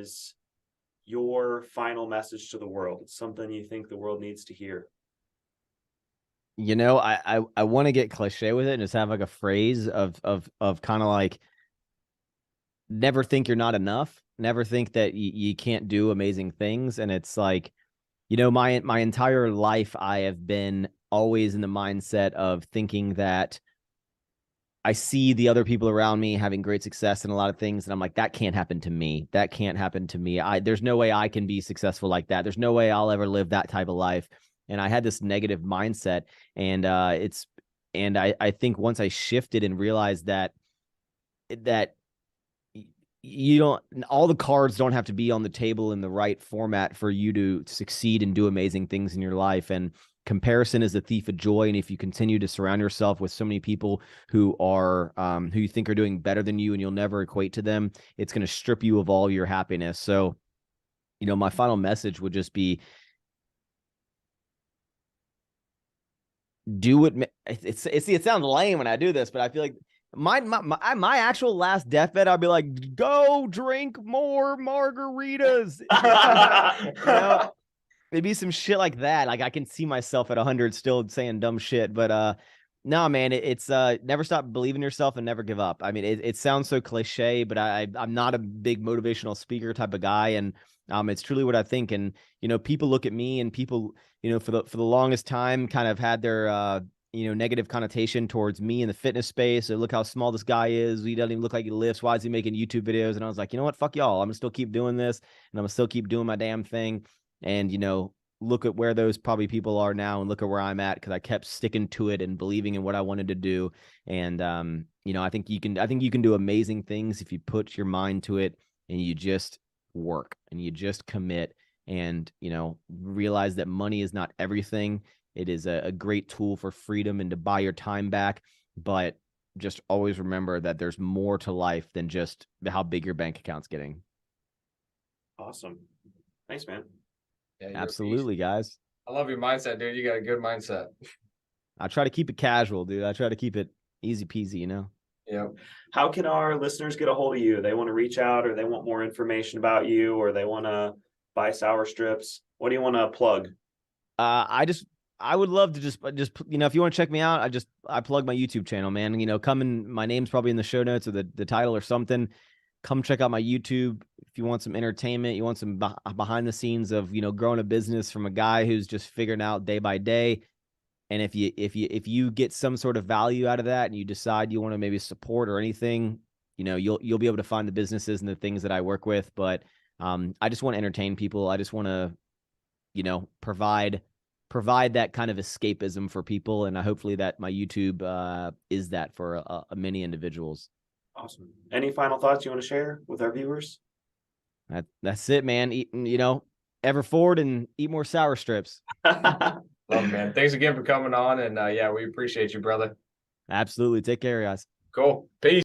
is your final message to the world? It's something you think the world needs to hear. I want to get cliche with it and just have like a phrase of kind of like, never think you're not enough. Never think that you can't do amazing things. And it's like, my entire life, I have been always in the mindset of thinking that I see the other people around me having great success in a lot of things, and I'm like, that can't happen to me. That can't happen to me. There's no way I can be successful like that. There's no way I'll ever live that type of life. And I had this negative mindset, and I think once I shifted and realized that you don't, all the cards don't have to be on the table in the right format for you to succeed and do amazing things in your life. And comparison is the thief of joy. And if you continue to surround yourself with so many people who are who you think are doing better than you and you'll never equate to them, it's going to strip you of all your happiness. So, my final message would just be, do what it sounds lame when I do this, but I feel like my actual last deathbed, I'd be like, go drink more margaritas. Maybe some shit like that. Like, I can see myself at 100 still saying dumb shit, but no, man, it's never stop believing in yourself and never give up. I mean, it sounds so cliche, but I'm not a big motivational speaker type of guy, and it's truly what I think. And people look at me, and people, for the longest time, kind of had their negative connotation towards me in the fitness space. So look how small this guy is. He doesn't even look like he lifts. Why is he making YouTube videos? And I was like, you know what? Fuck y'all. I'm gonna still keep doing this, and I'm gonna still keep doing my damn thing. And look at where those probably people are now, and look at where I'm at, because I kept sticking to it and believing in what I wanted to do. And I think you can do amazing things if you put your mind to it and you just work and you just commit, and realize that money is not everything. It is a great tool for freedom and to buy your time back, but just always remember that there's more to life than just how big your bank account's getting. Awesome. Thanks, man. Yeah, Absolutely, guys. I love your mindset, dude. You got a good mindset. I try to keep it casual, dude. I try to keep it easy peasy, Yeah. How can our listeners get a hold of you? They want to reach out, or they want more information about you, or they want to buy sour strips. What do you want to plug? I would love to just if you want to check me out, I plug my YouTube channel, man. My name's probably in the show notes or the title or something. Come check out my YouTube if you want some entertainment. You want some behind the scenes of growing a business from a guy who's just figuring out day by day. And if you get some sort of value out of that, and you decide you want to maybe support or anything, you'll be able to find the businesses and the things that I work with. But I just want to entertain people. I just want to provide that kind of escapism for people, and hopefully that my YouTube is that for many individuals. Awesome. Any final thoughts you want to share with our viewers? That's it, man. Ever forward and eat more sour strips. Love it, man. Thanks again for coming on, and yeah, we appreciate you, brother. Absolutely. Take care, guys. Cool. Peace.